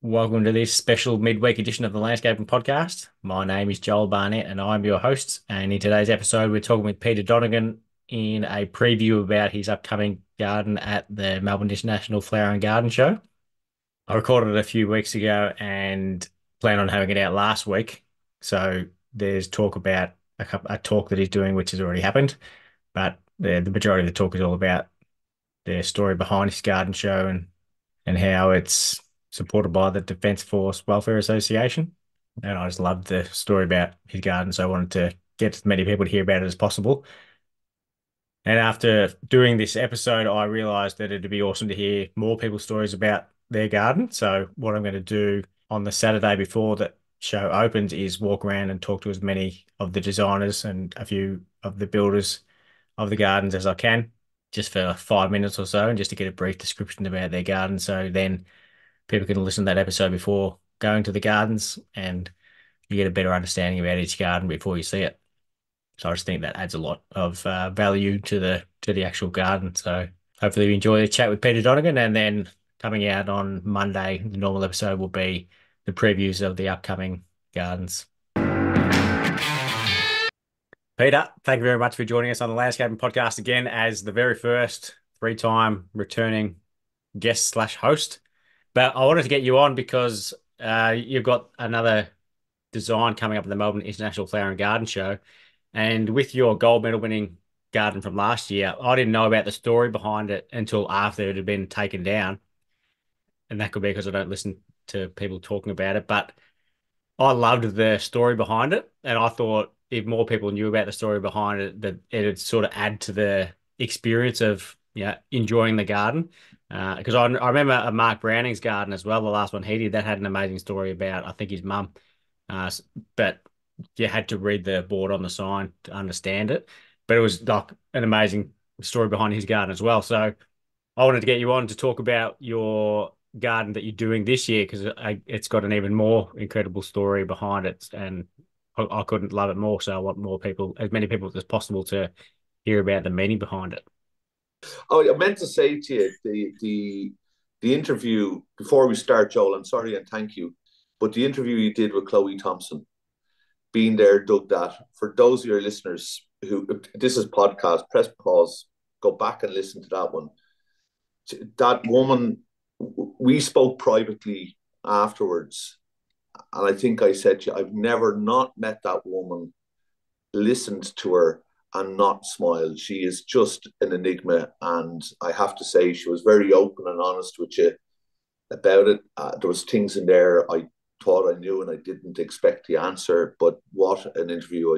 Welcome to this special midweek edition of the Landscaping Podcast. My name is Joel Barnett and I'm your host. And in today's episode, we're talking with Peter Donegan in a preview about his upcoming garden at the Melbourne International Flower and Garden Show. I recorded it a few weeks ago and plan on having it out last week. So there's talk about a talk that he's doing, which has already happened. But the majority of the talk is all about the story behind his garden show and how it's supported by the Defence Force Welfare Association. And I just loved the story about his garden, so I wanted to get as many people to hear about it as possible. And after doing this episode, I realized that it'd be awesome to hear more people's stories about their garden. So what I'm going to do on the Saturday before the show opens is walk around and talk to as many of the designers and a few of the builders of the gardens as I can, just for 5 minutes or so, and just to get a brief description about their garden. So then people can listen to that episode before going to the gardens and you get a better understanding about each garden before you see it. So I just think that adds a lot of value to the actual garden. So hopefully you enjoy the chat with Peter Donegan, and then coming out on Monday, the normal episode will be the previews of the upcoming gardens. Peter, thank you very much for joining us on the Landscaping Podcast again as the very first three-time returning guest slash host. But I wanted to get you on because you've got another design coming up at the Melbourne International Flower and Garden Show. And with your gold medal winning garden from last year, I didn't know about the story behind it until after it had been taken down. And that could be because I don't listen to people talking about it. But I loved the story behind it, and I thought if more people knew about the story behind it, that it'd sort of add to the experience of enjoying the garden. Because I remember Mark Browning's garden as well, the last one he did, that had an amazing story about I think his mum, but you had to read the board on the sign to understand it. But it was like an amazing story behind his garden as well. So I wanted to get you on to talk about your garden that you're doing this year because it's got an even more incredible story behind it, and I couldn't love it more. So I want more people, as many people as possible, to hear about the meaning behind it. Oh, I meant to say to you the interview before we start, Joel. I'm sorry and thank you, but the interview you did with Chloe Thompson, being there, dug that. For those of your listeners who this is podcast, press pause, go back and listen to that one. That woman, we spoke privately afterwards, and I think I said to you, I've never not met that woman, listened to her, and not smiled. She is just an enigma. And I have to say, she was very open and honest with you about it. There was things in there I thought I knew and I didn't expect the answer. But what an interview!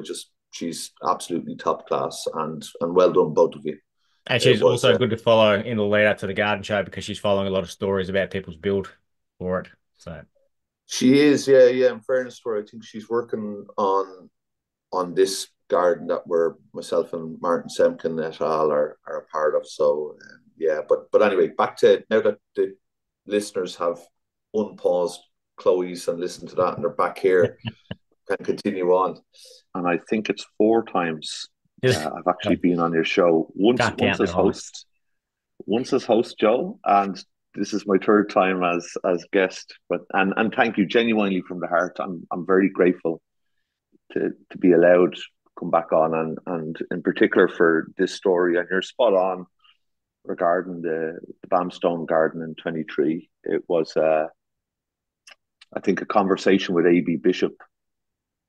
She's absolutely top class, and well done, both of you. And It she's was also good to follow in the lead up to the garden show because she's following a lot of stories about people's build for it. So she is, yeah, yeah. In fairness to her, I think she's working on this garden that we're myself and Martin Semkin et al. Are a part of. So yeah, but anyway, back to now that the listeners have unpaused Chloe's and listened to that and they're back here, can continue on. And I think it's four times just I've actually been on your show. Once can't count them all. once as host, Joe, and this is my third time as guest. But and thank you genuinely from the heart. I'm very grateful to be allowed to come back on and in particular for this story. And you're spot on regarding the Bamstone Garden in 23. It was I think a conversation with AB Bishop,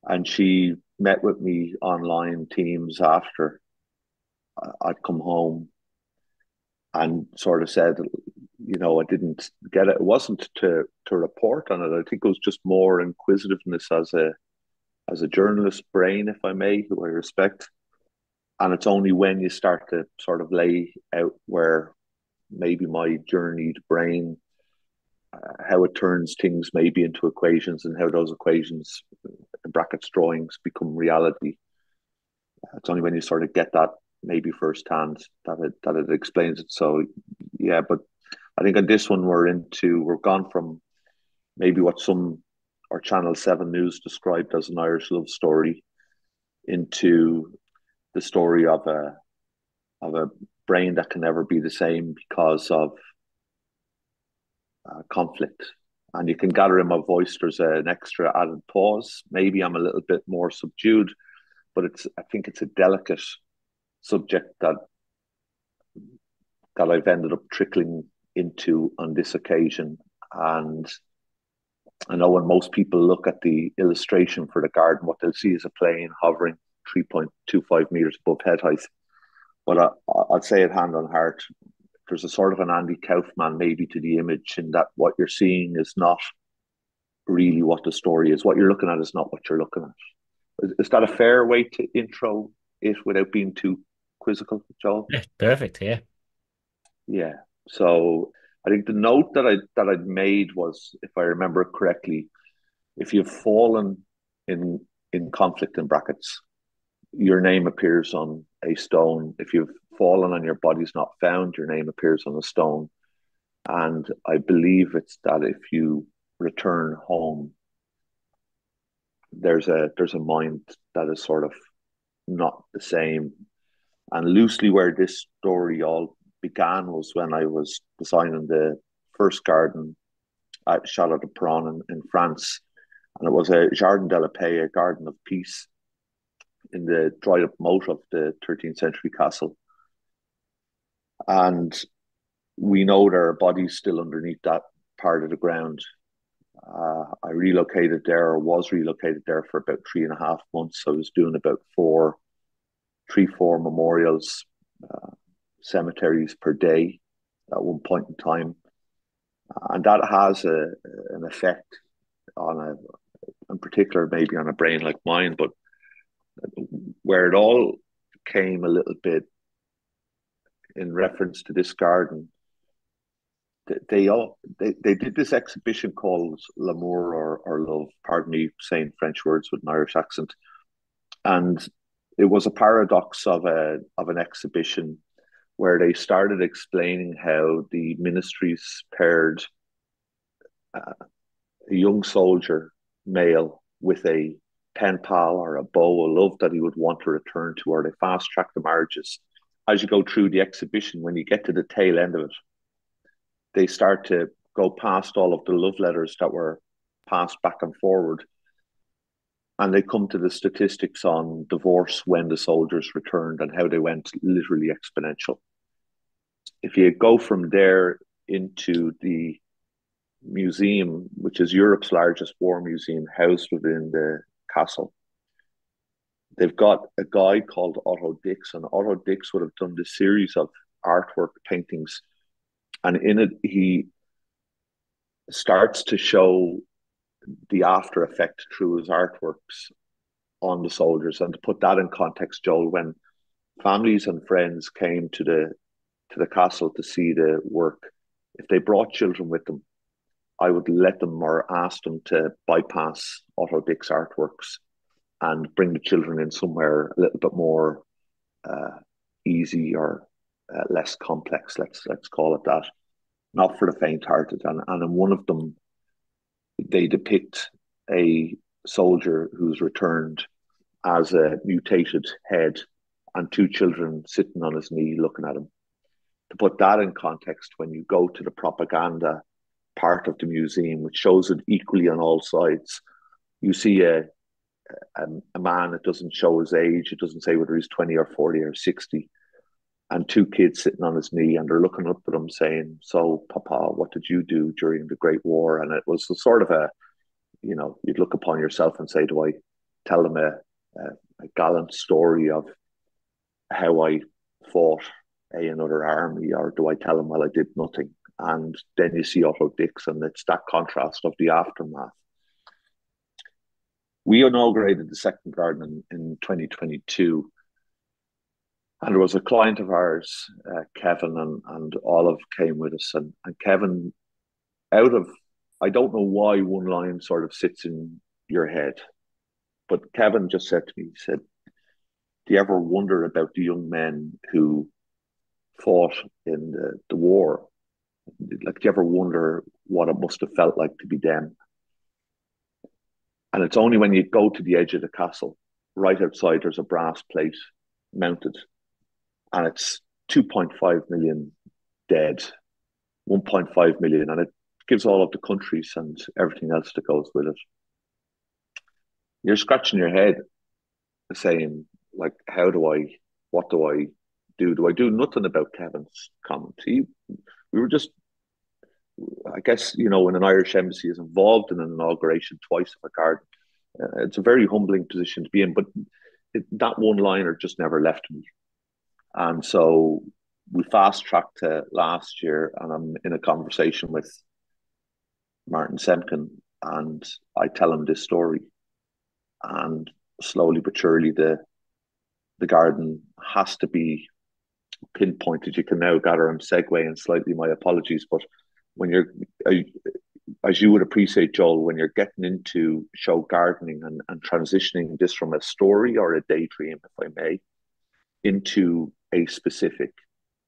and she met with me online Teams after I'd come home and sort of said, I didn't get it. It wasn't to report on it. I think it was just more inquisitiveness as a journalist brain, if I may, who I respect. And it's only when you start to sort of lay out where maybe my journeyed brain, how it turns things maybe into equations and how those equations, in brackets drawings, become reality. It's only when you sort of get that maybe firsthand that it explains it. So yeah, but I think on this one we're gone from maybe what some or Channel 7 News described as an Irish love story into the story of a brain that can never be the same because of conflict and you can gather in my voice there's an extra added pause. Maybe I'm a little bit more subdued, but I think it's a delicate subject that I've ended up trickling into on this occasion. And I know when most people look at the illustration for the garden, what they'll see is a plane hovering 3.25 meters above head height. But I'd say it hand on heart, there's a sort of an Andy Kaufman maybe to the image, in that what you're seeing is not really what the story is. What you're looking at is not what you're looking at. Is that a fair way to intro it without being too quizzical, Joel? Yeah, perfect. Yeah. Yeah. So I think the note I'd made was, if I remember correctly, if you've fallen in conflict, in brackets, your name appears on a stone. If you've fallen and your body's not found, your name appears on a stone. And I believe it's that if you return home, there's a mind that is sort of not the same. And loosely where this story all began was when I was designing the first garden at Chalet de Peron in France. And it was a Jardin de la Paix, a garden of peace, in the dried up moat of the 13th century castle. And we know there are bodies still underneath that part of the ground. I relocated there, or was relocated there, for about 3.5 months. I was doing about four memorials, cemeteries per day at one point in time. And that has an effect in particular, maybe on a brain like mine, but where it all came a little bit in reference to this garden, they did this exhibition called L'amour, or love, pardon me saying French words with an Irish accent. And it was a paradox of an exhibition where they started explaining how the ministries paired a young soldier male with a pen pal or a beau, a love that he would want to return to, or they fast track the marriages. As you go through the exhibition, when you get to the tail end of it, they start to go past all of the love letters that were passed back and forward. And they come to the statistics on divorce when the soldiers returned, and how they went literally exponential. If you go from there into the museum, which is Europe's largest war museum, housed within the castle, they've got a guy called Otto Dix, and Otto Dix would have done this series of artwork paintings. And in it, he starts to show the after effect through his artworks on the soldiers. And to put that in context, Joel, when families and friends came to the castle to see the work, if they brought children with them, I would let them, or ask them, to bypass Otto Dix artworks and bring the children in somewhere a little bit more easy, or less complex. Let's call it that. Not for the faint-hearted. And in one of them, they depict a soldier who's returned as a mutated head, and two children sitting on his knee looking at him. To put that in context, when you go to the propaganda part of the museum, which shows it equally on all sides, you see a man that doesn't show his age. It doesn't say whether he's 20 or 40 or 60, and two kids sitting on his knee, and they're looking up at him saying, "So, Papa, what did you do during the Great War?" And it was a sort of you'd look upon yourself and say, do I tell them a gallant story of how I fought another army, or do I tell them, well, I did nothing? And then you see Otto Dix, and it's that contrast of the aftermath. We inaugurated the second garden in 2022. And there was a client of ours, Kevin, and Olive came with us. And Kevin, I don't know why one line sort of sits in your head, but Kevin just said to me, he said, "Do you ever wonder about the young men who fought in the war? Like, do you ever wonder what it must have felt like to be them?" And it's only when you go to the edge of the castle, right outside, there's a brass plate mounted, and it's 2.5 million dead, 1.5 million. And it gives all of the countries and everything else that goes with it. You're scratching your head saying, like, how do I, what do I do? Do I do nothing about Kevin's comment? We were just, I guess, when an Irish embassy is involved in an inauguration twice of a garden, it's a very humbling position to be in. But that one liner just never left me. And so we fast tracked to last year, and I'm in a conversation with Martin Semken, and I tell him this story. And slowly but surely, the garden has to be pinpointed. You can now gather I'm segueing slightly. My apologies, but when you're, as you would appreciate, Joel, when you're getting into show gardening and transitioning this from a story or a daydream, if I may, into a specific,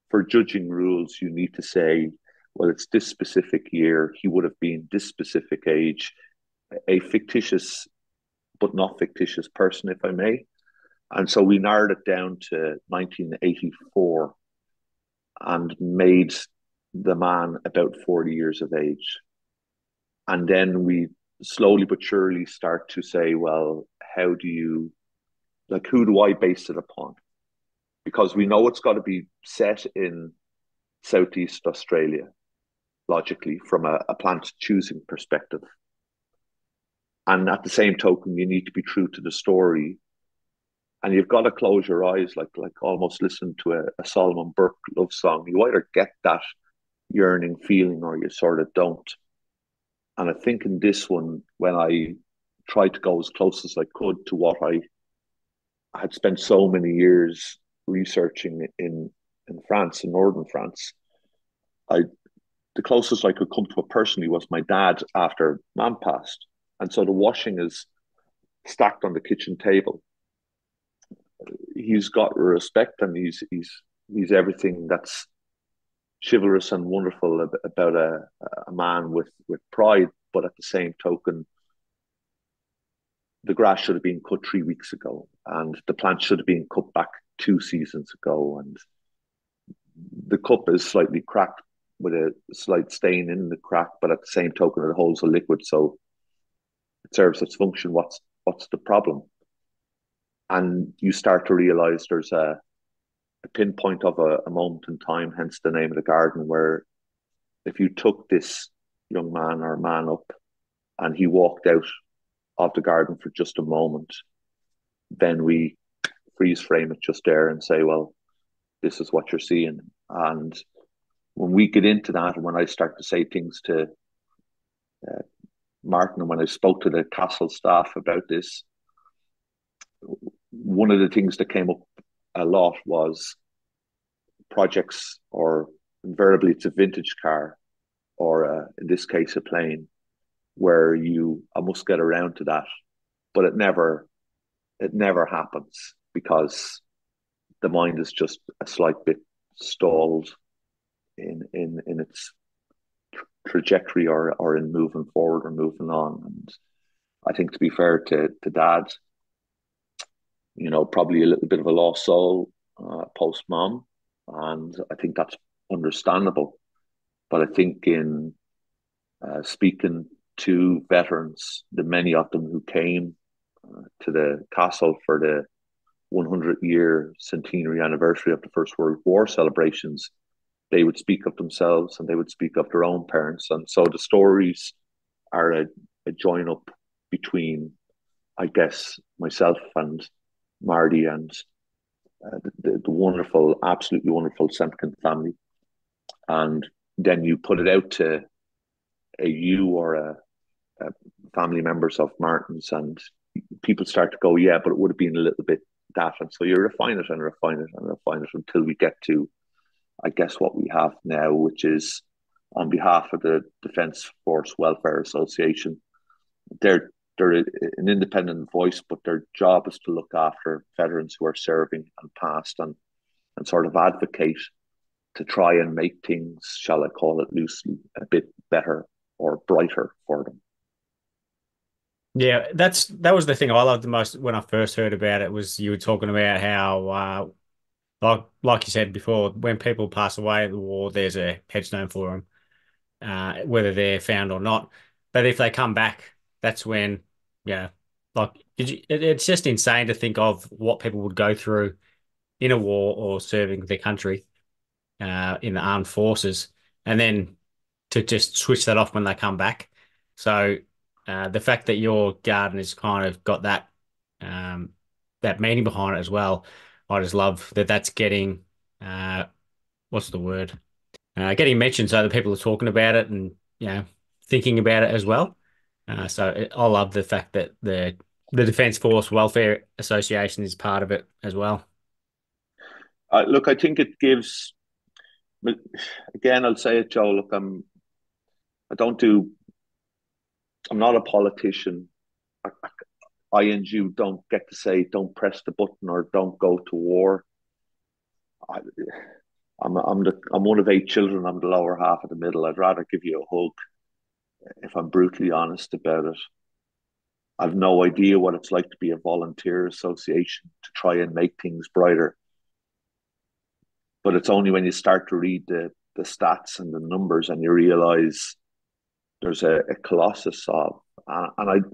for judging rules, you need to say, well, it's this specific year, he would have been this specific age, a fictitious but not fictitious person, if I may. And so we narrowed it down to 1984 and made the man about 40 years of age. And then we slowly but surely start to say, well, how do you, like, who do I base it upon? Because we know it's got to be set in Southeast Australia, logically, from a plant choosing perspective. And at the same token, you need to be true to the story. And you've got to close your eyes, like almost listen to a Solomon Burke love song. You either get that yearning feeling or you sort of don't. And I think in this one, when I tried to go as close as I could to what I had spent so many years researching in France, in northern France, I the closest I could come to it personally was my dad after Mom passed. And so the washing is stacked on the kitchen table. He's got respect, and he's everything that's chivalrous and wonderful about a man with pride. But at the same token, the grass should have been cut 3 weeks ago, and the plant should have been cut back 2 seasons ago, and the cup is slightly cracked with a slight stain in the crack, but at the same token, it holds a liquid, so it serves its function. What's the problem? And you start to realize there's a pinpoint of a moment in time, hence the name of the garden, where if you took this young man or man up and he walked out of the garden for just a moment, then we freeze frame it just there and say, well, this is what you're seeing. And when we get into that, and when I start to say things to Martin, and when I spoke to the castle staff about this, one of the things that came up a lot was projects, or invariably it's a vintage car, or in this case a plane, where I must get around to that, but it never happens because the mind is just a slight bit stalled in its trajectory, or in moving forward or moving on. And I think, to be fair to Dad, probably a little bit of a lost soul post mom, and I think that's understandable. But I think in speaking to veterans, the many of them who came to the castle for the 100-year centenary anniversary of the First World War celebrations, they would speak of themselves and they would speak of their own parents. And so the stories are a join up between, I guess, myself and Marty and the wonderful, absolutely wonderful Semken family. And then you put it out to you or a family members of Martin's, and people start to go, yeah, but it would have been a little bit that. And so you refine it and refine it and refine it until we get to, I guess, what we have now, which is, on behalf of the Defence Force Welfare Association, they're an independent voice, but their job is to look after veterans who are serving and past, and sort of advocate to try and make things, shall I call it loosely, a bit better or brighter for them. Yeah, that was the thing I loved the most when I first heard about it, was you were talking about how like you said before, when people pass away at the war, there's a headstone for them. whether they're found or not. But if they come back, that's when, yeah, like it's just insane to think of what people would go through in a war or serving their country in the armed forces, and then to just switch that off when they come back. So the fact that your garden has kind of got um, that meaning behind it as well, I just love that that's getting uh, what's the word? Getting mentioned so that people are talking about it and thinking about it as well. I love the fact that the Defence Force Welfare Association is part of it as well. Look, I think it gives. Again, I'll say it, Joe. Look, I don't do. I'm not a politician. I and you don't get to say don't press the button or don't go to war. I, I'm one of eight children. I'm the lower half of the middle. I'd rather give you a hug if I'm brutally honest about it. I've no idea what it's like to be a volunteer association to try and make things brighter. But it's only when you start to read the stats and the numbers and you realize there's a colossus of, and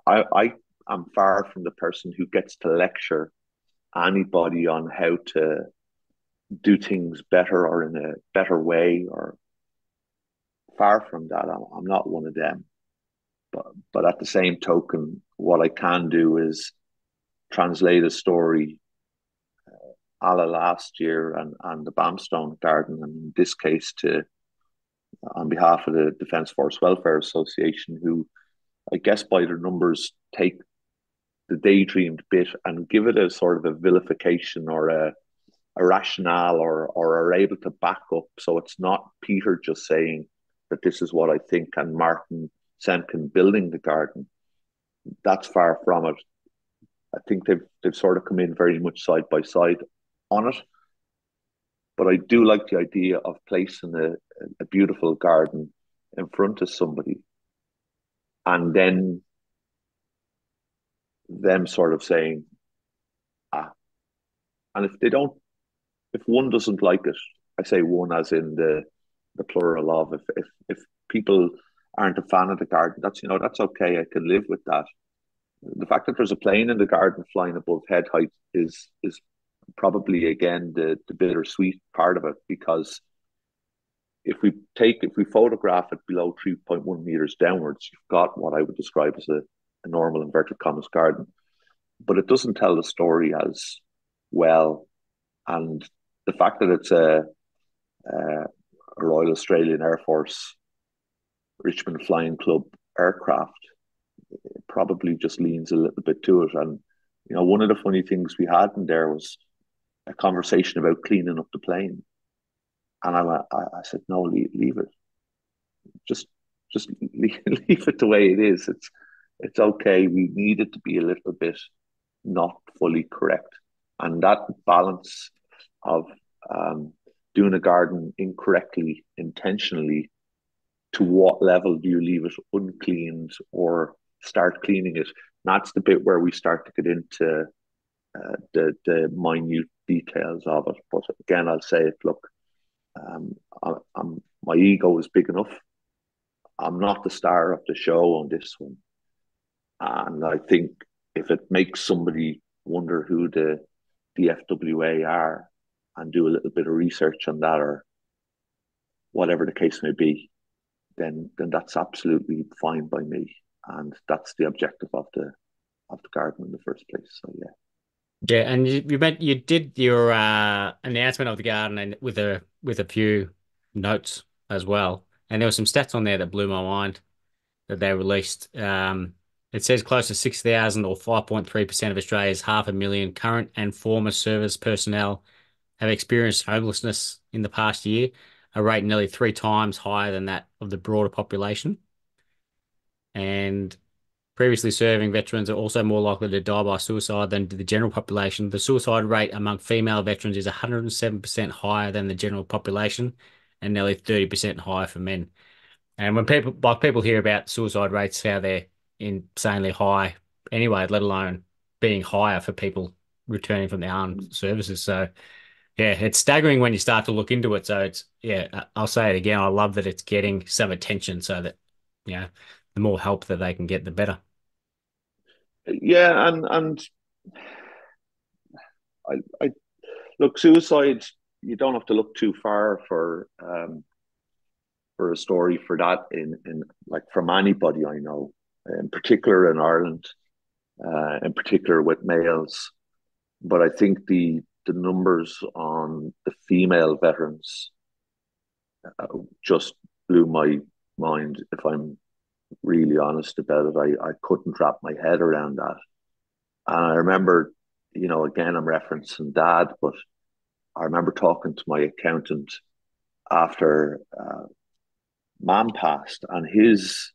I am far from the person who gets to lecture anybody on how to do things better or in a better way, or far from that. I'm not one of them. But at the same token, what I can do is translate a story a la last year and the Bamstone Garden, and in this case to on behalf of the Defence Force Welfare Association, who I guess by their numbers take the daydreamed bit and give it a sort of a vilification or a rationale, or are able to back up. So it's not Peter just saying that this is what I think and Martin Semken building the garden. That's far from it. I think they've sort of come in very much side by side on it. But I do like the idea of placing a beautiful garden in front of somebody and then them sort of saying, ah, and if they don't, if one doesn't like it, I say one as in the plural of, if people aren't a fan of the garden, that's okay. I can live with that. The fact that there's a plane in the garden flying above head height is probably again the bittersweet part of it, because if we photograph it below 3.1 meters downwards, you've got what I would describe as a normal inverted commas garden, but it doesn't tell the story as well. And the fact that it's a Royal Australian Air Force Richmond Flying Club aircraft probably just leans a little bit to it. And one of the funny things we had in there was a conversation about cleaning up the plane, and I said, no, leave it, just leave it the way it is. It's okay. We need it to be a little bit not fully correct, and that balance of doing a garden incorrectly intentionally, to what level do you leave it uncleaned or start cleaning it? That's the bit where we start to get into the minute details of it. But again, I'll say it. Look, my ego is big enough. I'm not the star of the show on this one, and I think if it makes somebody wonder who the DFWA are and do a little bit of research on that, or whatever the case may be, then that's absolutely fine by me, and that's the objective of the garden in the first place. So yeah. Yeah, and you did your announcement of the garden and with a few notes as well, and there were some stats on there that blew my mind that they released. It says close to 6,000 or 5.3% of Australia's 500,000 current and former service personnel have experienced homelessness in the past year, a rate nearly three times higher than that of the broader population. And previously serving veterans are also more likely to die by suicide than the general population. The suicide rate among female veterans is 107% higher than the general population and nearly 30% higher for men. And when people hear about suicide rates, how they're insanely high anyway, let alone being higher for people returning from the armed services. So Yeah, it's staggering when you start to look into it. So it's yeah, I'll say it again. I love that it's getting some attention so that the more help that they can get, the better. Yeah, and I look, suicide. You don't have to look too far for a story for that in like from anybody I know, in particular in Ireland, in particular with males. But I think the numbers on the female veterans just blew my mind. If I'm really honest about it, I couldn't wrap my head around that. And I remember, again, I'm referencing dad, but I remember talking to my accountant after mom passed, and his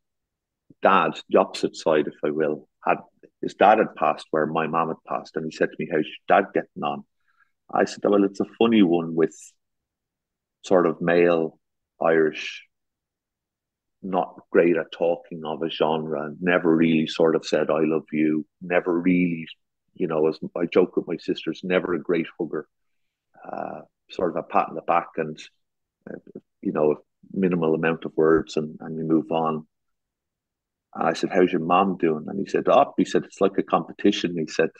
dad, the opposite side, if I will, had his dad had passed where my mom had passed, and he said to me, "How's your dad getting on?" I said, "Well, it's a funny one with sort of male Irish, not great at talking of a genre, never really sort of said, 'I love you,' never really, as I joke with my sisters, never a great hugger, sort of a pat on the back and, uh, a minimal amount of words and you move on." And I said, "How's your mom doing?" And he said, "It's like a competition." He said,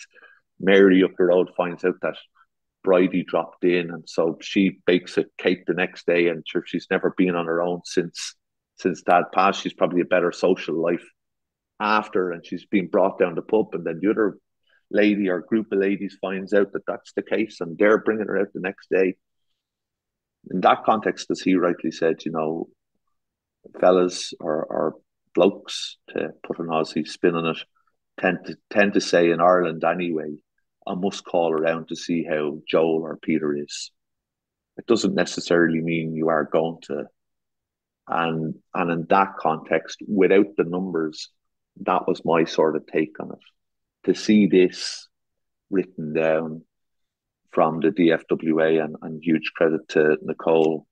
"Mary up the road finds out that Bridie dropped in, and so she bakes a cake the next day, and sure, she's never been on her own since dad passed. She's probably a better social life after, and she's been brought down the pub, and then the other lady or group of ladies finds out that that's the case, and they're bringing her out the next day." In that context, as he rightly said, fellas or blokes, to put an Aussie spin on it, tend to say in Ireland anyway, "I must call around to see how Joel or Peter is." It doesn't necessarily mean you are going to. And in that context, without the numbers, that was my sort of take on it. To see this written down from the DFWA, and huge credit to Nicole,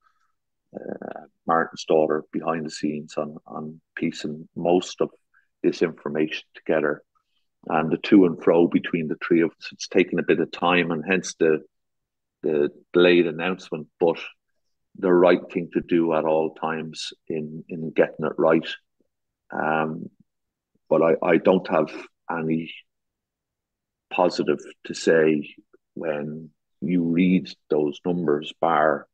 Martin's daughter, behind the scenes on piecing most of this information together, and the to and fro between the three of us. It's taken a bit of time, and hence the delayed announcement, but the right thing to do at all times in getting it right. Um, but I don't have any positive to say when you read those numbers, bar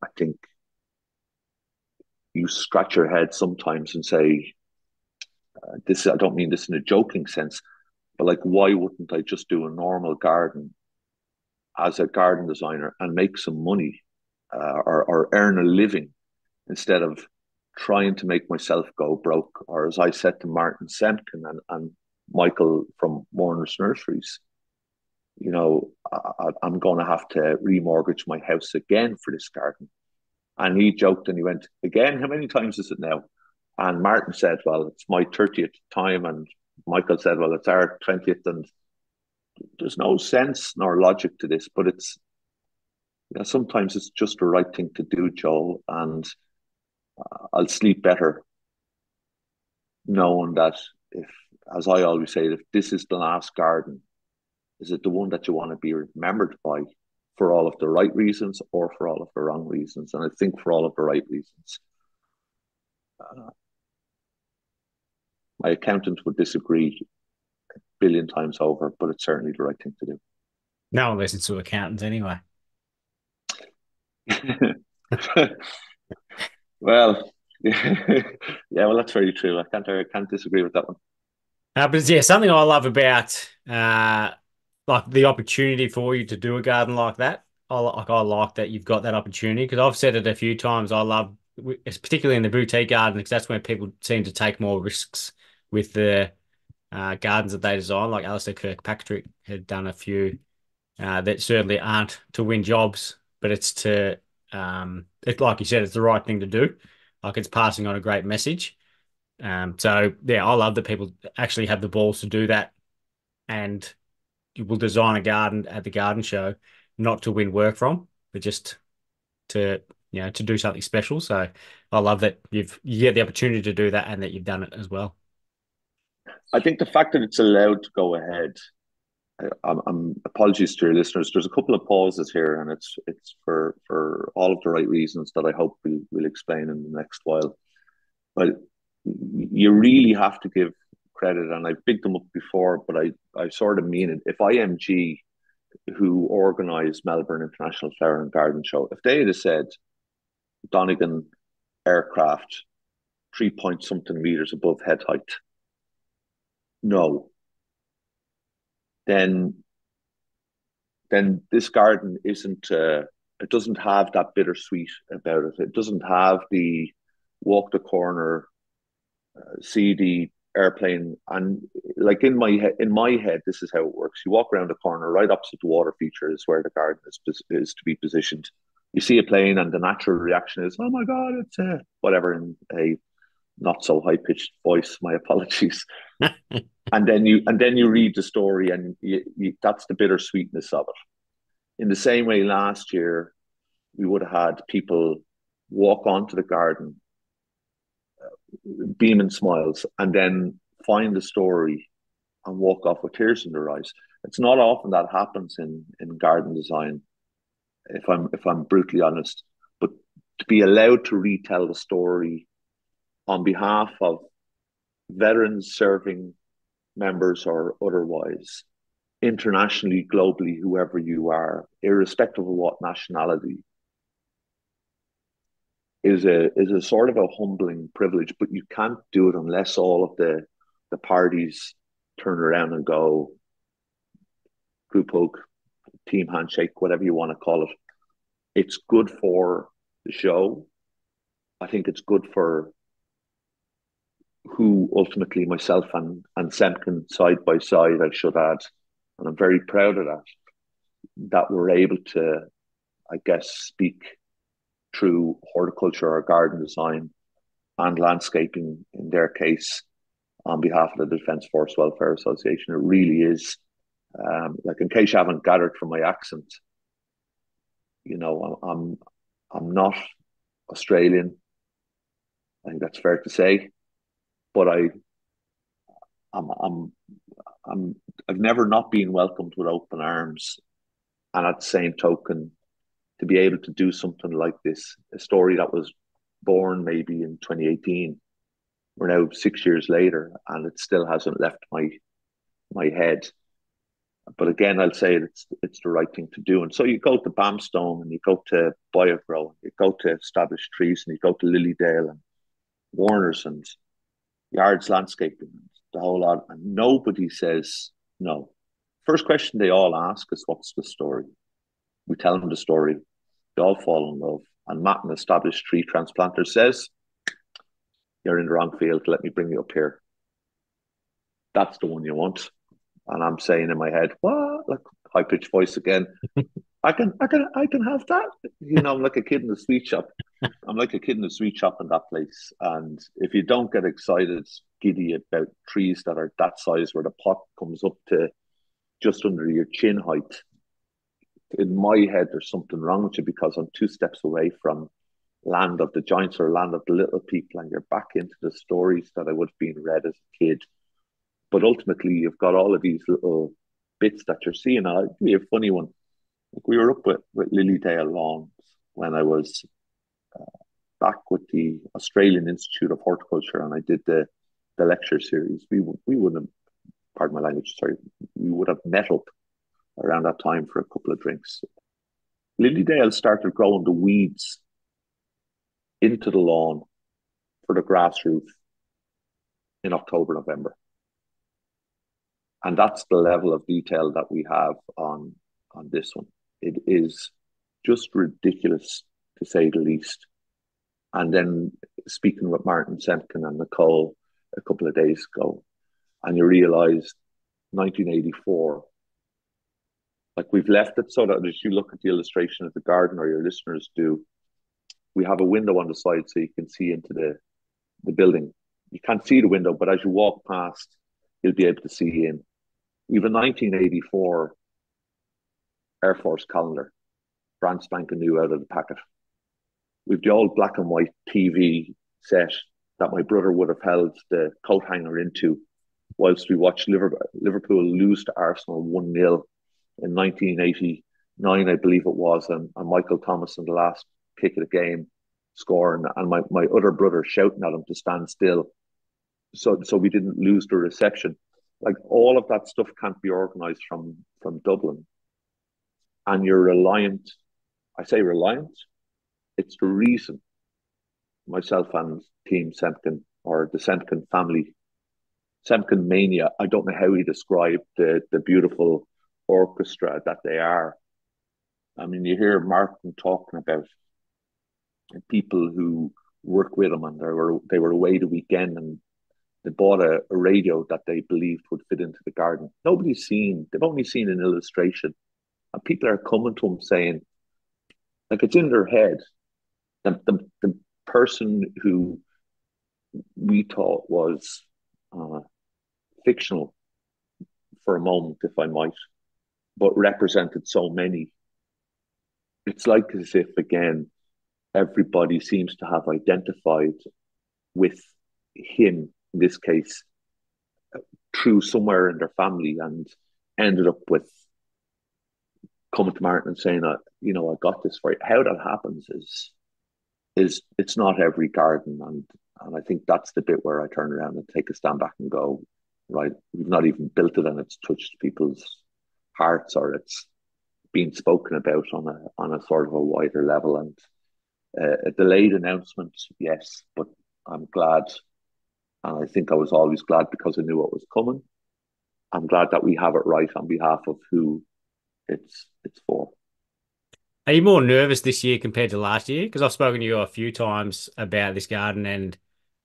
I think you scratch your head sometimes and say, this, I don't mean this in a joking sense, but like, why wouldn't I just do a normal garden as a garden designer and make some money, or earn a living, instead of trying to make myself go broke? Or as I said to Martin Semkin and Michael from Warner's Nurseries, I'm going to have to remortgage my house again for this garden. And he joked and he went, "Again, how many times is it now?" And Martin said, "Well, it's my 30th time." And Michael said, "Well, it's our 20th." And there's no sense nor logic to this, but sometimes it's just the right thing to do, Joel. And I'll sleep better knowing that, if, as I always say, if this is the last garden, is it the one that you want to be remembered by, for all of the right reasons or for all of the wrong reasons? And I think for all of the right reasons. Uh, my accountant would disagree a billion times over, but it's certainly the right thing No one listens to accountants anyway. to do. Well, yeah, well, that's very true. I can't disagree with that one. But yeah, something I love about like the opportunity for you to do a garden like that. I like that you've got that opportunity, because I've said it a few times. I love, it's particularly in the boutique garden, because that's where people seem to take more risks with the gardens that they design. Like Alistair Kirkpatrick had done a few that certainly aren't to win jobs, but it's to it, like you said, it's the right thing to do. Like it's passing on a great message. So yeah, I love that people actually have the balls to do that, and you will design a garden at the garden show, not to win work from, but just to to do something special. So I love that you get the opportunity to do that and that you've done it as well. I think the fact that it's allowed to go ahead, I'm apologies to your listeners. There's a couple of pauses here, and it's for all of the right reasons that I hope we'll explain in the next while. But you really have to give credit, and I've bigged them up before, but I sort of mean it. If IMG, who organised Melbourne International Flower and Garden Show, if they had said Donegan aircraft 3 point something meters above head height, no, then this garden isn't. It doesn't have that bittersweet about it. It doesn't have the walk the corner, see the airplane, and like in my head, this is how it works. You walk around the corner, right opposite the water feature is where the garden is to be positioned. You see a plane, and the natural reaction is, "Oh my God, it's a whatever," in a not so high pitched voice. My apologies. And then you read the story, and that's the bittersweetness of it. In the same way, last year we would have had people walk onto the garden, beaming smiles, and then find the story and walk off with tears in their eyes. It's not often that happens in garden design, if I'm brutally honest. But to be allowed to retell the story on behalf of veterans, serving members or otherwise, internationally, globally, whoever you are, irrespective of what nationality, is a sort of a humbling privilege. But you can't do it unless all of the parties turn around and go group hug, team handshake, whatever you want to call it. It's good for the show. I think it's good for who ultimately myself and Semken side by side, I should add, and I'm very proud of that we're able to, I guess, speak through horticulture or garden design and landscaping in their case on behalf of the Defence Force Welfare Association. It really is, like, in case you haven't gathered from my accent, I'm not Australian. I think that's fair to say, but I'm I'm I'm I've never not been welcomed with open arms. And at the same token, to be able to do something like this, a story that was born maybe in 2018, we're now 6 years later, and it still hasn't left my head. But again, I'll say it's the right thing to do. And so you go to Bamstone, and you go to Biogrow, and you go to Established Trees, and you go to Lilydale and Warner's and Yards Landscaping, and the whole lot, and nobody says no. First question they all ask is, "What's the story?" We tell them the story. They all fall in love. And Matt, an established tree transplanter, says, "You're in the wrong field. Let me bring you up here." That's the one you want. And I'm saying in my head, "What?" Like, high pitched voice again. I can have that. I'm like a kid in the sweet shop. I'm like a kid in the sweet shop in that place. And if you don't get excited, giddy about trees that are that size, where the pot comes up to just under your chin height, in my head, there's something wrong with you, because I'm 2 steps away from land of the giants or land of the little people, and you're back into the stories that I would have been read as a kid. But ultimately, you've got all of these little bits that you're seeing. I'll give you a funny one. Like, we were up with Lilydale Lawns when I was back with the Australian Institute of Horticulture, and I did the lecture series. We wouldn't have, pardon my language, sorry, we would have met up around that time for a couple of drinks. Lilydale started growing the weeds into the lawn for the grass roof in October, November. And that's the level of detail that we have on this one. It is just ridiculous, to say the least. And then speaking with Martin Semken and Nicole a couple of days ago, and you realize 1984, like, we've left it so that as you look at the illustration of the garden, or your listeners do, we have a window on the side so you can see into the building. You can't see the window, but as you walk past, you'll be able to see in. We have a 1984 Air Force calendar, brand spanking new out of the packet. We've the old black and white TV set that my brother would have held the coat hanger into whilst we watched Liverpool lose to Arsenal 1-0 in 1989, I believe it was, and Michael Thomas in the last kick of the game scoring, and my other brother shouting at him to stand still, so we didn't lose the reception. Like, all of that stuff can't be organised from Dublin, and you're reliant. I say reliant. It's the reason myself and Team Semken, or the Semken family, Semken Mania, I don't know how he described the beautiful orchestra that they are. I mean, you hear Martin talking about people who work with him, and they were away the weekend, and they bought a radio that they believed would fit into the garden. They've only seen an illustration, and people are coming to him saying, like, it's in their head. The person who we thought was uh, fictional for a moment, if I might, but represented so many. It's like as if, again, everybody seems to have identified with him, in this case, through somewhere in their family, and ended up with coming to Martin and saying, I got this for you. How that happens is it's not every garden, and I think that's the bit where I turn around and take a stand back and go, right, we've not even built it, and it's touched people's hearts, or it's being spoken about on a sort of a wider level. And a delayed announcement, yes, but I'm glad, and I think I was always glad because I knew what was coming. I'm glad that we have it right on behalf of who it's for. Are you more nervous this year compared to last year? Because I've spoken to you a few times about this garden, and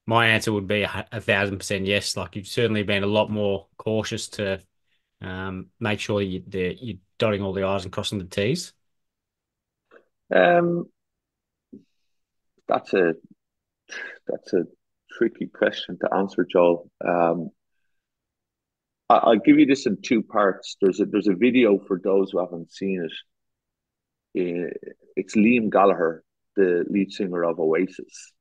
my answer would be 1,000% yes. Like, you've certainly been a lot more cautious to make sure you're dotting all the I's and crossing the T's. Um, that's a that's a tricky question to answer, Joel. I'll give you this in two parts. There's a video for those who haven't seen it. It's Liam Gallagher, the lead singer of Oasis,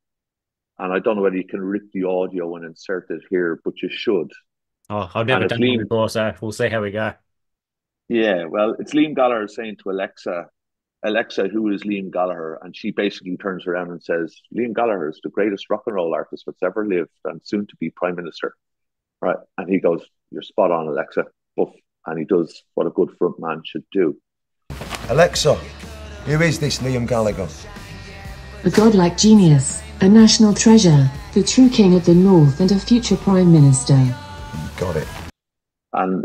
and I don't know whether you can rip the audio and insert it here, but you should. Oh, I've And never it's done one Liam, before, so we'll see how we go. yeah, well, it's Liam Gallagher saying to Alexa, who is Liam Gallagher? And she basically turns around and says, Liam Gallagher is the greatest rock and roll artist that's ever lived and soon to be prime minister. Right. And he goes, you're spot on, Alexa. Buff. And he does what a good front man should do. Alexa, who is this Liam Gallagher? A godlike genius, a national treasure, the true king of the North and a future prime minister. You got it. And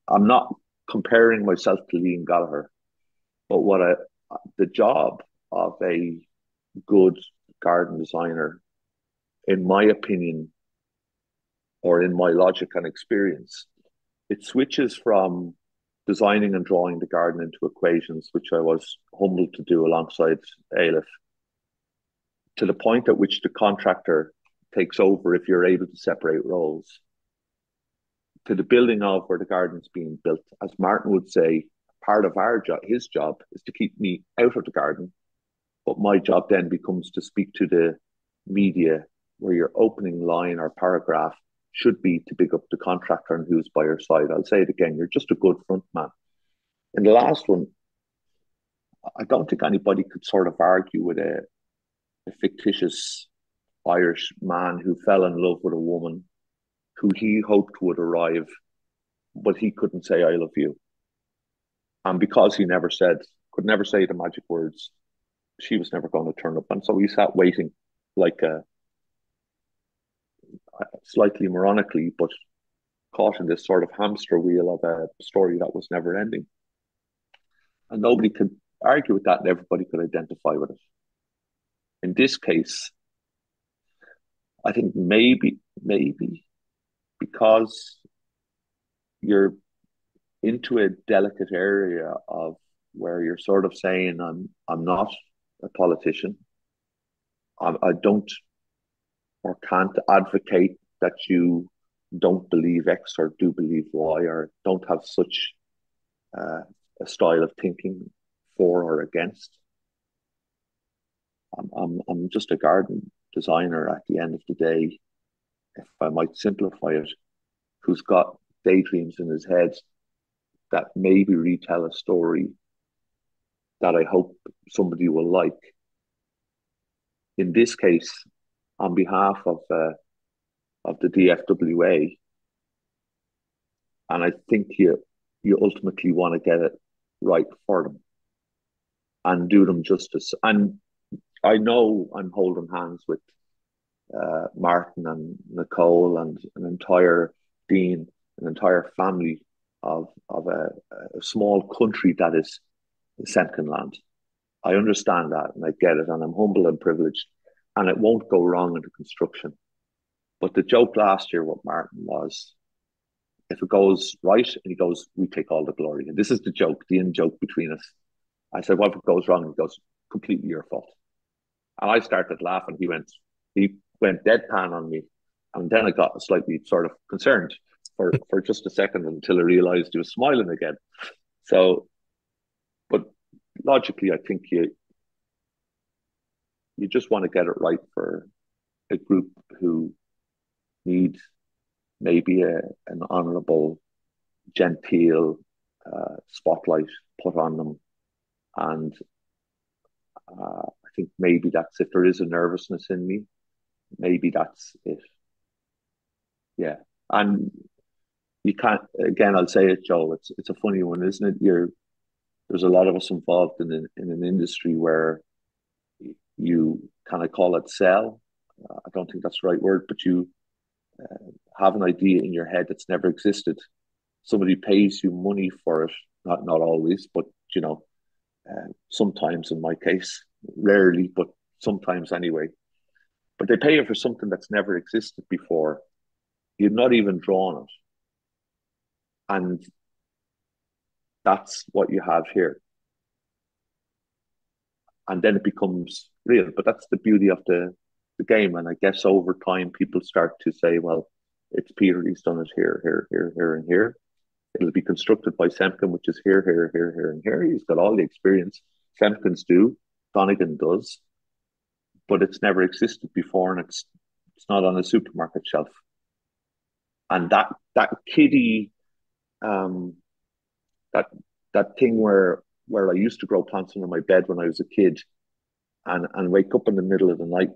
I'm not comparing myself to Liam Gallagher, but the job of a good garden designer, in my opinion, or in my logic and experience, it switches from designing and drawing the garden into equations, which I was humbled to do alongside Ailif, to the point at which the contractor takes over if you're able to separate roles, to the building of where the garden's being built. As Martin would say, part of his job is to keep me out of the garden, but my job then becomes to speak to the media, where your opening line or paragraph should be to big up the contractor and who's by your side. I'll say it again, you're just a good front man. In the last one, I don't think anybody could sort of argue with a fictitious Irish man who fell in love with a woman who he hoped would arrive, but he couldn't say, I love you. And because he could never say the magic words, she was never going to turn up. And so he sat waiting, like slightly moronically, but caught in this sort of hamster wheel of a story that was never ending. And nobody could argue with that, and everybody could identify with it. In this case, I think maybe because you're into a delicate area of where you're sort of saying, I'm not a politician. I don't or can't advocate that you don't believe X or do believe Y, or don't have such a style of thinking for or against. I'm just a garden designer at the end of the day, if I might simplify it, who's got daydreams in his head that maybe retell a story that I hope somebody will like. In this case, on behalf of the DFWA, and I think you ultimately want to get it right for them and do them justice. And I know I'm holding hands with Martin and Nicole and an entire dean, an entire family of a small country that is Semken land. I understand that and I get it, and I'm humble and privileged, and it won't go wrong in the construction. But the joke last year with Martin was, if it goes right, and he goes, we take all the glory. And this is the joke, the in joke between us. I said, what if it goes wrong? And he goes, completely your fault. And I started laughing. He went deadpan on me. And then I got slightly sort of concerned for just a second until I realized he was smiling again. So, but logically, I think you just want to get it right for a group who need maybe an honourable, genteel spotlight put on them. And I think maybe that's, if there is a nervousness in me, maybe that's it. Yeah. And you can't, again, I'll say it, Joel, it's a funny one, isn't it? There's a lot of us involved in an industry where you kind of call it sell. I don't think that's the right word, but you have an idea in your head that's never existed. Somebody pays you money for it, not always, but sometimes in my case, rarely, but sometimes anyway. But they pay you for something that's never existed before. You've not even drawn it. And that's what you have here. And then it becomes real. But that's the beauty of the game. And I guess over time, people start to say, well, it's Peter, he's done it here, and here. It'll be constructed by Semken, which is here, and here. He's got all the experience Semkens do, Donegan does, but it's never existed before, and it's not on a supermarket shelf. And that kiddie, that thing where I used to grow plants under my bed when I was a kid, and wake up in the middle of the night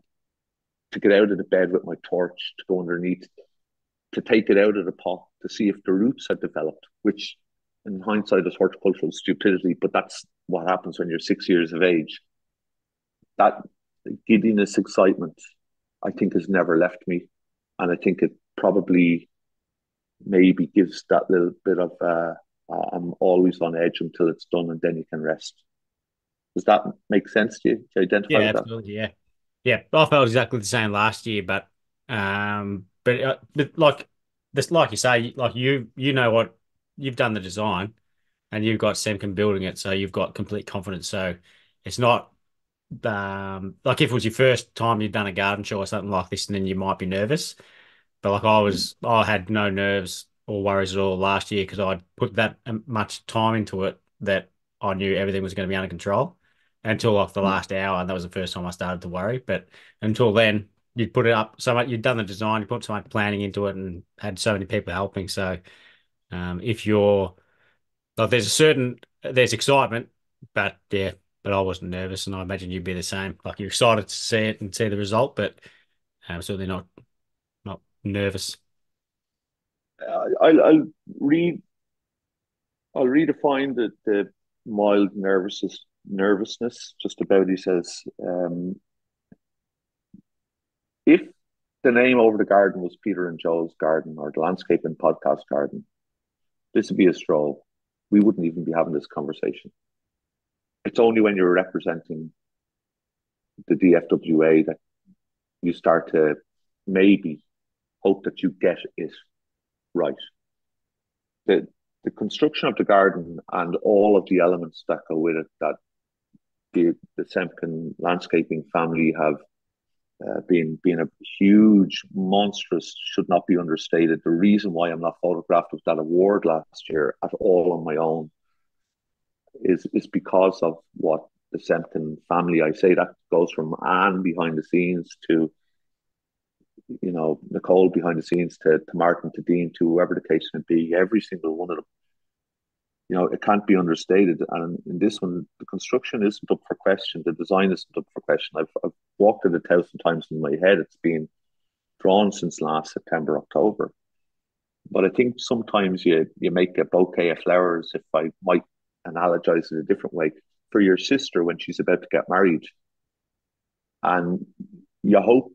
to get out of the bed with my torch to go underneath, to take it out of the pot to see if the roots had developed, which in hindsight is horticultural stupidity, but that's what happens when you're 6 years of age. That giddiness, excitement, I think has never left me. And I think it probably maybe gives that little bit of, I'm always on edge until it's done and then you can rest. Does that make sense to you? Do you identify Yeah, with that? absolutely. Yeah. Yeah. I felt exactly the same last year, but like this, like you say, like you know what you've done the design and you've got Semken building it, so you've got complete confidence. So it's not like if it was your first time you'd done a garden show or something like this, and then you might be nervous. But like I had no nerves or worries at all last year because I'd put that much time into it that I knew everything was going to be under control until like the last hour, and that was the first time I started to worry. But until then, you'd put it up so much, you'd done the design, you put so much planning into it, and had so many people helping. So if you're like, there's excitement, but yeah, but I wasn't nervous, and I imagine you'd be the same. Like you're excited to see it and see the result, but certainly not nervous. I'll read. I'll redefine the mild nervousness just about. He says, if the name over the garden was Peter and Joel's garden or the landscape and podcast garden, this would be a stroll. We wouldn't even be having this conversation. It's only when you're representing the DFWA that you start to maybe hope that you get it right. The construction of the garden and all of the elements that go with it, that the Semken landscaping family have been a huge, monstrous, should not be understated. The reason why I'm not photographed with that award last year at all on my own is because of what the Semken family, I say that goes from Anne behind the scenes to Nicole behind the scenes to Martin, to Dean, to whoever the case may be, every single one of them, it can't be understated. And in this one, the construction isn't up for question. The design isn't up for question. I've walked it 1,000 times in my head. It's been drawn since last September, October. But I think sometimes you make a bouquet of flowers, if I might analogize it a different way, for your sister when she's about to get married. And you hope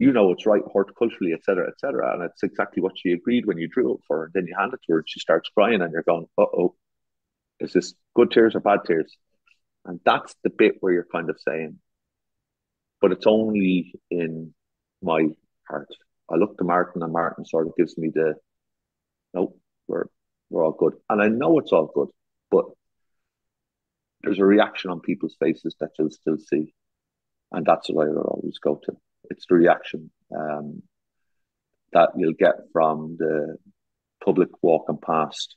it's right horticulturally, et cetera. And it's exactly what she agreed when you drew it for her. And then you hand it to her and she starts crying and you're going, uh-oh, is this good tears or bad tears? And that's the bit where you're kind of saying, but it's only in my heart. I look to Martin and Martin sort of gives me the, no, we're all good. And I know it's all good, but there's a reaction on people's faces that you'll still see. And that's what I will always go to. It's the reaction that you'll get from the public walking past,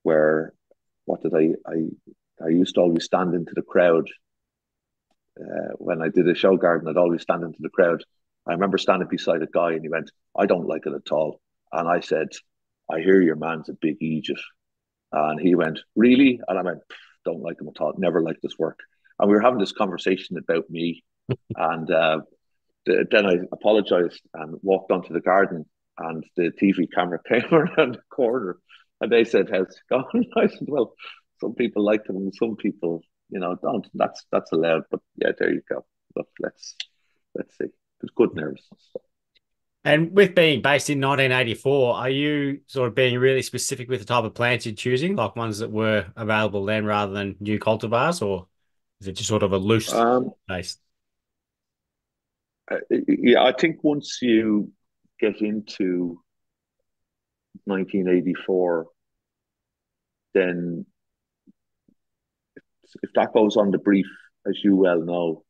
where I used to always stand into the crowd. When I did a show garden, I'd always stand into the crowd. I remember standing beside a guy and he went, I don't like it at all. And I said, I hear your man's a big Egypt. And he went, really? And I went, don't like him at all. Never liked this work. And we were having this conversation about me. And then I apologized and walked onto the garden, and the TV camera came around the corner and they said, how's it going? I said, well, some people like them and some people, don't. That's allowed. But yeah, there you go. Look, let's see. It's good nervousness. And with being based in 1984, are you sort of being really specific with the type of plants you're choosing, like ones that were available then rather than new cultivars, or is it just sort of a loose base? Yeah, I think once you get into 1984, then if that goes on the brief, as you well know,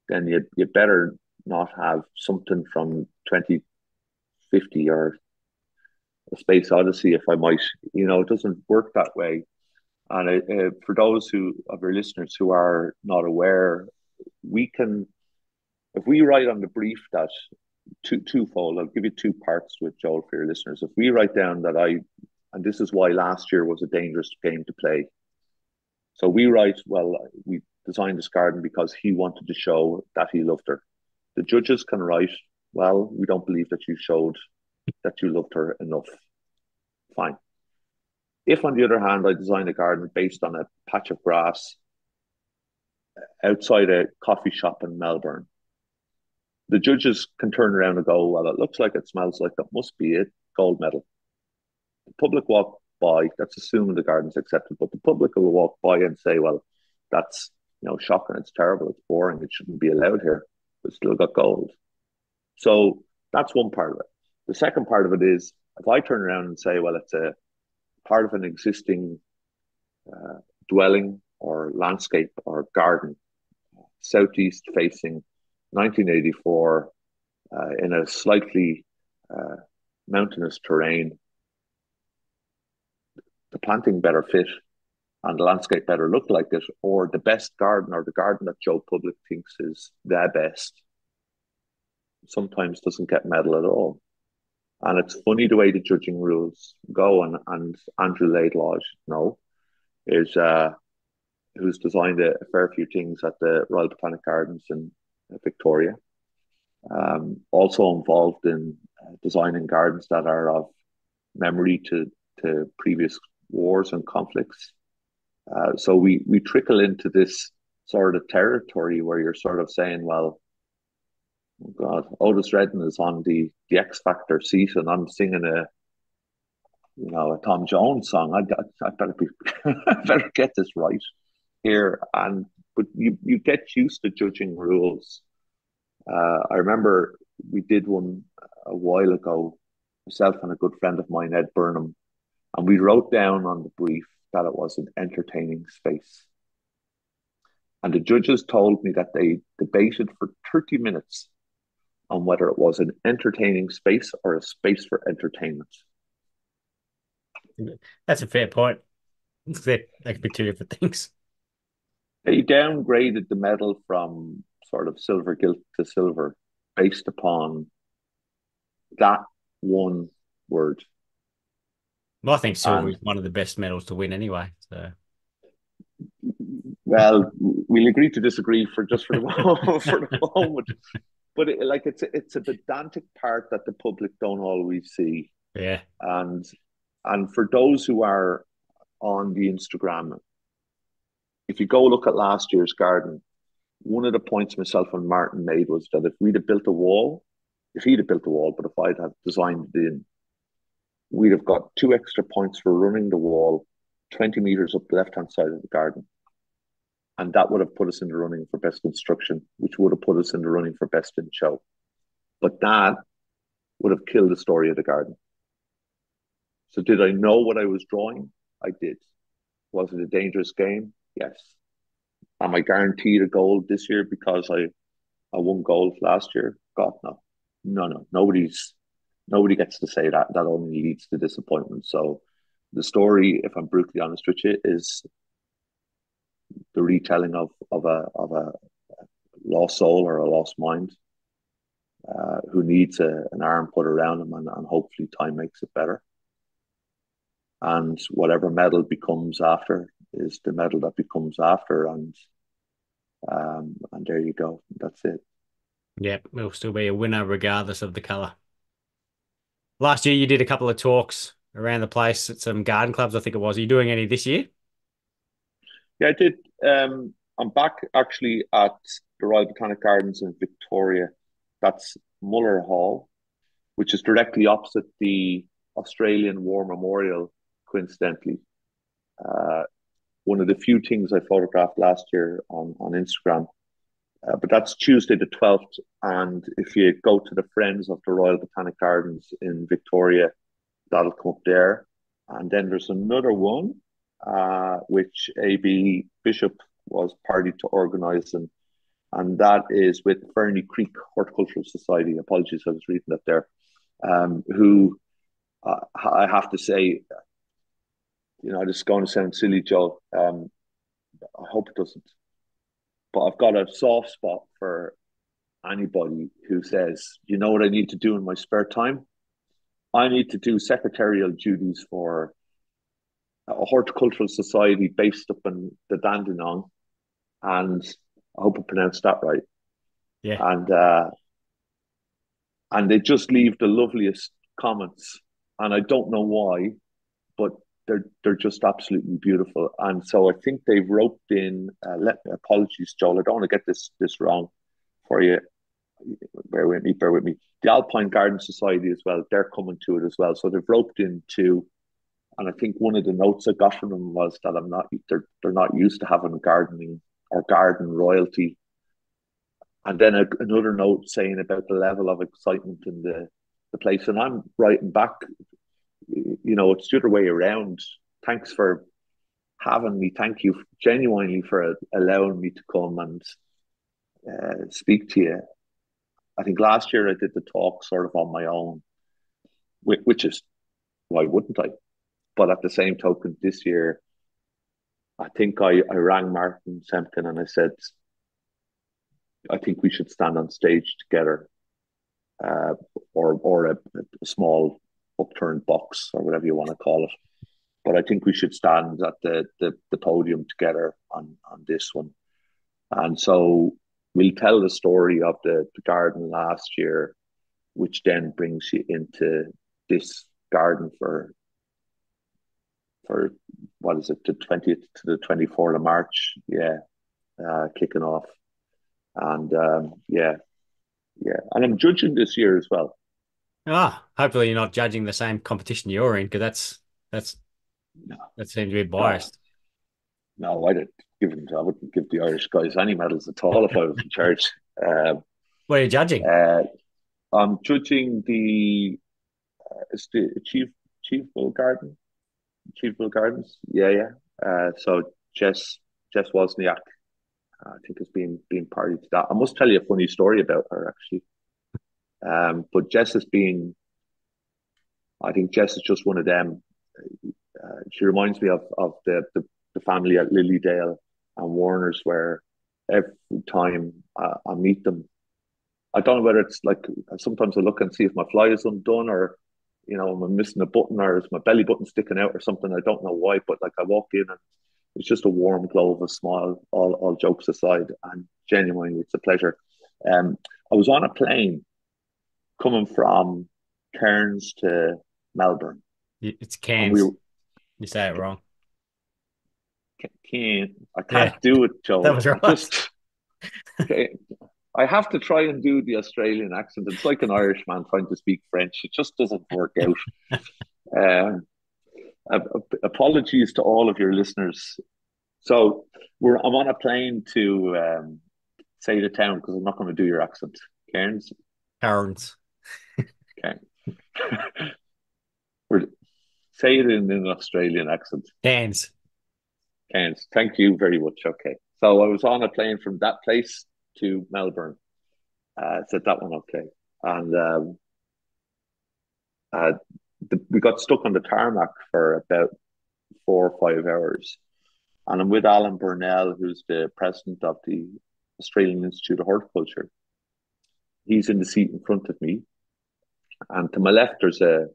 then you better not have something from 2050 or a Space Odyssey, if I might. It doesn't work that way. And for those of your listeners who are not aware, if we write on the brief that twofold, I'll give you two parts to it, Joel, for your listeners. If we write down that and this is why last year was a dangerous game to play. So we write, well, we designed this garden because he wanted to show that he loved her. The judges can write, well, we don't believe that you showed that you loved her enough. Fine. If, on the other hand, I designed a garden based on a patch of grass outside a coffee shop in Melbourne, the judges can turn around and go, well, it looks like it smells like it, must be it, gold medal. The public walk by, that's assuming the garden's accepted, but the public will walk by and say, well, that's shocking, it's terrible, it's boring, it shouldn't be allowed here, but still got gold. So that's one part of it. The second part of it is, if I turn around and say, well, it's a part of an existing dwelling or landscape or garden, southeast facing, 1984, in a slightly mountainous terrain, the planting better fit and the landscape better look like it, or the best garden, or the garden that Joe Public thinks is the best, sometimes doesn't get medal at all. And it's funny the way the judging rules go, and Andrew Laidlaw, is who's designed a fair few things at the Royal Botanic Gardens in Victoria. Also involved in designing gardens that are of memory to previous wars and conflicts. So we trickle into this sort of territory where you're sort of saying, well, oh God, Otis Redding is on the X Factor seat and I'm singing a Tom Jones song. I better be, I better get this right here. But you get used to judging rules. I remember we did one a while ago, myself and a good friend of mine, Ed Burnham, and we wrote down on the brief that it was an entertaining space. And the judges told me that they debated for 30 minutes on whether it was an entertaining space or a space for entertainment. That's a fair point. That could be two different things. They downgraded the medal from sort of silver gilt to silver based upon that one word. Well, I think silver And is one of the best medals to win anyway. So well, we'll agree to disagree for just for the moment, for the moment. But it's a pedantic part that the public don't always see. yeah, And for those who are on the Instagram, if you go look at last year's garden, one of the points myself and Martin made was that if we'd have built a wall, if he'd have built a wall, but if I'd have designed it in, we'd have got 2 extra points for running the wall 20 meters up the left hand side of the garden. And that would have put us in the running for best construction, which would have put us in the running for best in show. But that would have killed the story of the garden. So did I know what I was drawing? I did. Was it a dangerous game? Yes. Am I guaranteed a gold this year because I won gold last year? God, no. No. Nobody gets to say that. That only leads to disappointment. So the story, if I'm brutally honest with you, is the retelling of a lost soul or a lost mind who needs an arm put around him, and hopefully time makes it better. And whatever medal becomes after is the medal that becomes after, and there you go. That's it. yeah, it'll still be a winner regardless of the colour. Last year, you did a couple of talks around the place at some garden clubs, I think it was. Are you doing any this year? Yeah, I did. I'm back actually at the Royal Botanic Gardens in Victoria. That's Muller Hall, which is directly opposite the Australian War Memorial, coincidentally. Uh, One of the few things I photographed last year on Instagram. But that's Tuesday the 12th. And if you go to the Friends of the Royal Botanic Gardens in Victoria, that'll come up there. And then there's another one, which AB Bishop was party to organise, and that is with Ferny Creek Horticultural Society. Apologies, I was reading that there. Who I have to say, this is going to sound silly, Joe. I hope it doesn't. But I've got a soft spot for anybody who says, you know what I need to do in my spare time? I need to do secretarial duties for a horticultural society based up in the Dandenong. And I hope I pronounced that right. Yeah. And they just leave the loveliest comments. And I don't know why, but they're just absolutely beautiful. And so I think they've roped in. Apologies, Joel. I don't want to get this wrong for you. Bear with me. The Alpine Garden Society as well. They're coming to it as well. So they've roped in two. And I think one of the notes I got from them was that they're not used to having gardening or garden royalty. And then another note saying about the level of excitement in the place. And I'm writing back, it's the other way around. Thanks for having me. Thank you genuinely for allowing me to come and speak to you. I think last year I did the talk sort of on my own, which is, why wouldn't I? But at the same token, this year, I think I rang Martin Semkin and I said, I think we should stand on stage together, or a small upturned box or whatever you want to call it. But I think we should stand at the podium together on this one. And so we'll tell the story of the garden last year, which then brings you into this garden for what is it, the 20th to the 24th of March. Yeah, kicking off. And yeah. And I'm judging this year as well. Hopefully you're not judging the same competition you're in, because that seems to be biased. No, I wouldn't give the Irish guys any medals at all if I was in charge. What are you judging? I'm judging it's the Achievable Gardens. Yeah. So Jess Wozniak, I think, has been party to that. I must tell you a funny story about her, actually. But I think Jess is just one of them. She reminds me of the family at Lilydale and Warner's, where every time I meet them. I don't know whether it's like sometimes I look and see if my fly is undone or am I missing a button or is my belly button sticking out or something. I don't know why, but like I walk in and it's just a warm glow of a smile, all jokes aside, and genuinely it's a pleasure. I was on a plane coming from Cairns to Melbourne, It's and we Cairns. You say it wrong. I Yeah, can't do it, that Joel. was right. I have to try and do the Australian accent. It's like an Irishman trying to speak French. It just doesn't work out. Um, Apologies to all of your listeners. So I'm on a plane to say the town because I'm not going to do your accent. Cairns. Cairns. Okay. We're, say it in an Australian accent. Cairns. Cairns. Thank you very much. Okay. So I was on a plane from that place to Melbourne. Said that one okay. And uh, we got stuck on the tarmac for about 4 or 5 hours. And I'm with Alan Burnell, who's the president of the Australian Institute of Horticulture. He's in the seat in front of me. And to my left, there's a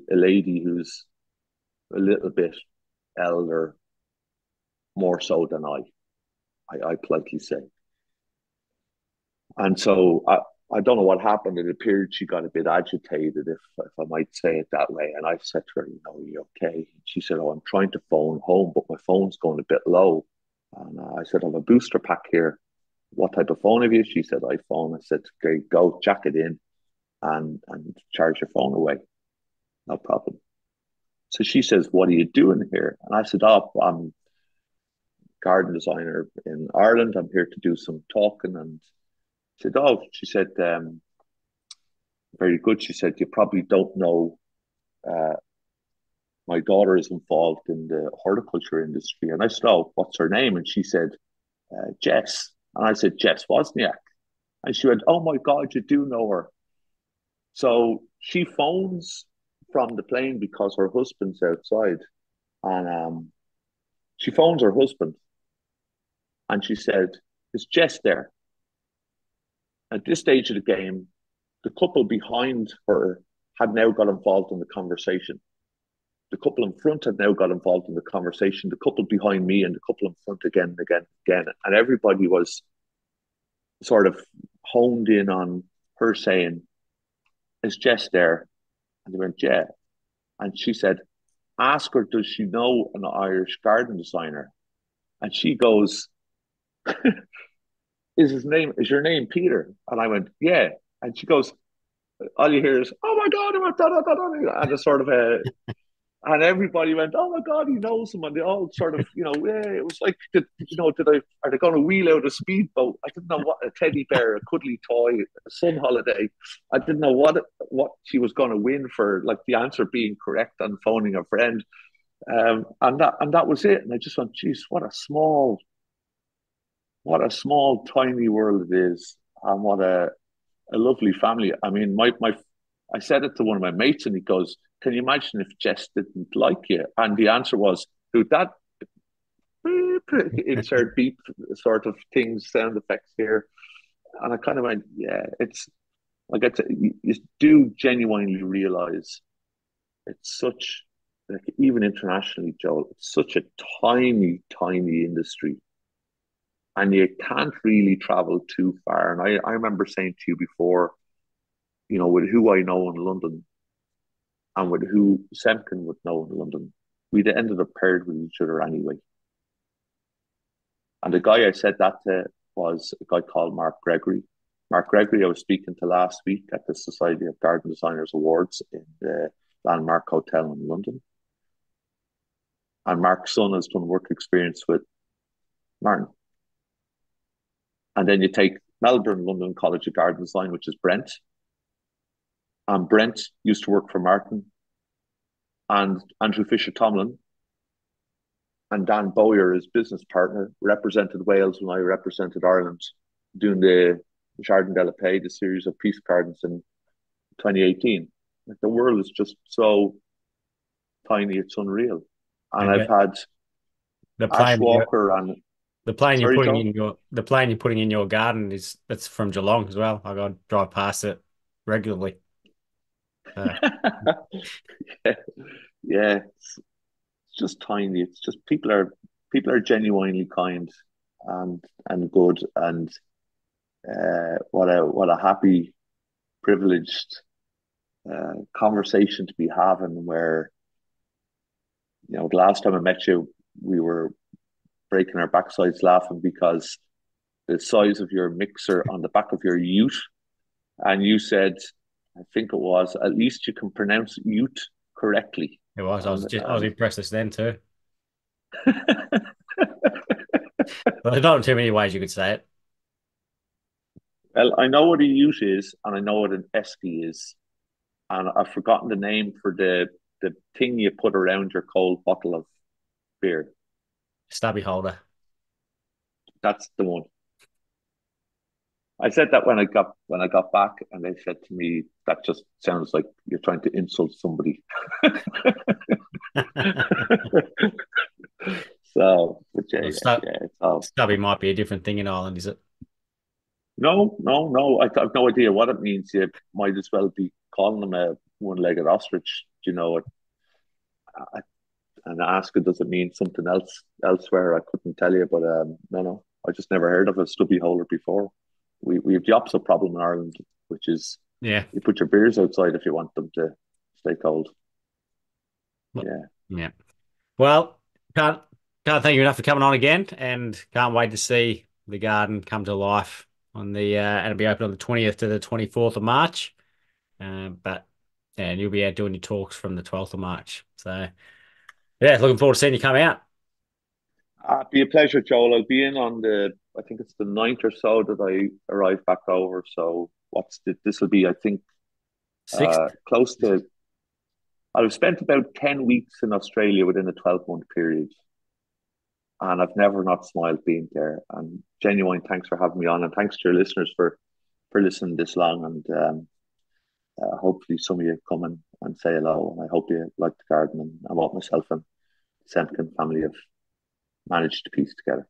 lady who's a little bit elder, more so than I politely say. And so I don't know what happened. It appeared she got a bit agitated, if I might say it that way. And I said to her, are you okay? She said, oh, I'm trying to phone home, but my phone's going a bit low. And I said, I have a booster pack here. What type of phone have you? She said, iPhone. I said, okay, go jack it in and charge your phone away. No problem. So she says, what are you doing here? And I said, oh, I'm a garden designer in Ireland. I'm here to do some talking. And she said, very good. She said, you probably don't know, uh, my daughter is involved in the horticulture industry. And I said, oh, what's her name? And she said, Jess. And I said, Jess Wozniak. And she went, oh my God, you do know her. So she phones from the plane because her husband's outside. And she phones her husband and she said, is Jess there? At this stage of the game, the couple behind her had now got involved in the conversation. The couple in front had now got involved in the conversation. The couple behind me and the couple in front again and again and again. And everybody was sort of honed in on her saying, is Jess there? And they went, yeah. And she said, ask her, does she know an Irish garden designer? And she goes, is your name Peter? And I went, yeah. And she goes, all you hear is, oh my God, and a sort of and everybody went, oh my God, he knows him. And they all sort of, yeah, it was like, are they going to wheel out a speedboat? I didn't know what, a teddy bear, a cuddly toy, a sun holiday. I didn't know what she was going to win for, like the answer being correct and phoning a friend. And that was it. And I just went, geez, what a small, tiny world it is. And what a lovely family. I mean, I said it to one of my mates, and he goes, "Can you imagine if Jess didn't like you?" And the answer was, "Who that?" Insert beep sort of things, sound effects here, and I kind of went, "Yeah, it's like you do genuinely realize it's such like even internationally, Joel, it's such a tiny, tiny industry." And you can't really travel too far. And I remember saying to you before, with who I know in London and with who Semken would know in London, we'd ended up paired with each other anyway. And the guy I said that to was a guy called Mark Gregory. Mark Gregory, I was speaking to last week at the Society of Garden Designers Awards in the Landmark Hotel in London. And Mark's son has done work experience with Martin. And then you take Melbourne London College of Garden Design, which is Brent. And Brent used to work for Martin and Andrew Fisher Tomlin. And Dan Bowyer, his business partner, represented Wales when I represented Ireland, doing the Jardin de la Paix, the series of peace gardens in 2018. Like the world is just so tiny, it's unreal. And I've had the Ash plane Walker and Sorry, Joe. The plane you're putting in your garden that's from Geelong as well. I got to drive past it regularly. Uh, Yeah, yeah, it's just tiny. It's just people are genuinely kind and good, and what a happy, privileged conversation to be having. Where the last time I met you, we were breaking our backsides laughing because the size of your mixer on the back of your ute, and you said, I think it was, at least you can pronounce ute correctly. it was. I was And impressed this then too. But there's not too many ways you could say it. well, I know what a ute is, and I know what an esky is, and I've forgotten the name for the thing you put around your cold bottle of beer. Stubby holder. That's the one. I said that when I got back, and they said to me, "That just sounds like you're trying to insult somebody." So, but yeah, Well, yeah, yeah. It's all stubby might be a different thing in Ireland, is it? no, no, no. I've no idea what it means. You might as well be calling them a one-legged ostrich. You know, and ask it, does it mean something else elsewhere? I couldn't tell you, but no, no. I just never heard of a stubby holder before. We have the opposite problem in Ireland, which is Yeah. you put your beers outside if you want them to stay cold. Yeah. Yeah. Well, can't can't thank you enough for coming on again, and can't wait to see the garden come to life on and it'll be open on the 20th to the 24th of March. But yeah, and you'll be out doing your talks from the 12th of March. So yeah, looking forward to seeing you come out. It'd be a pleasure, Joel. I'll be in on I think it's the ninth or so that I arrive back over. So this will be, I think, Sixth. close to, I've spent about 10 weeks in Australia within a 12-month period. And I've never not smiled being there. And genuine thanks for having me on. And thanks to your listeners for listening this long. And hopefully some of you come and say hello. And I hope you like the garden and what myself and Semkin family have managed to piece together.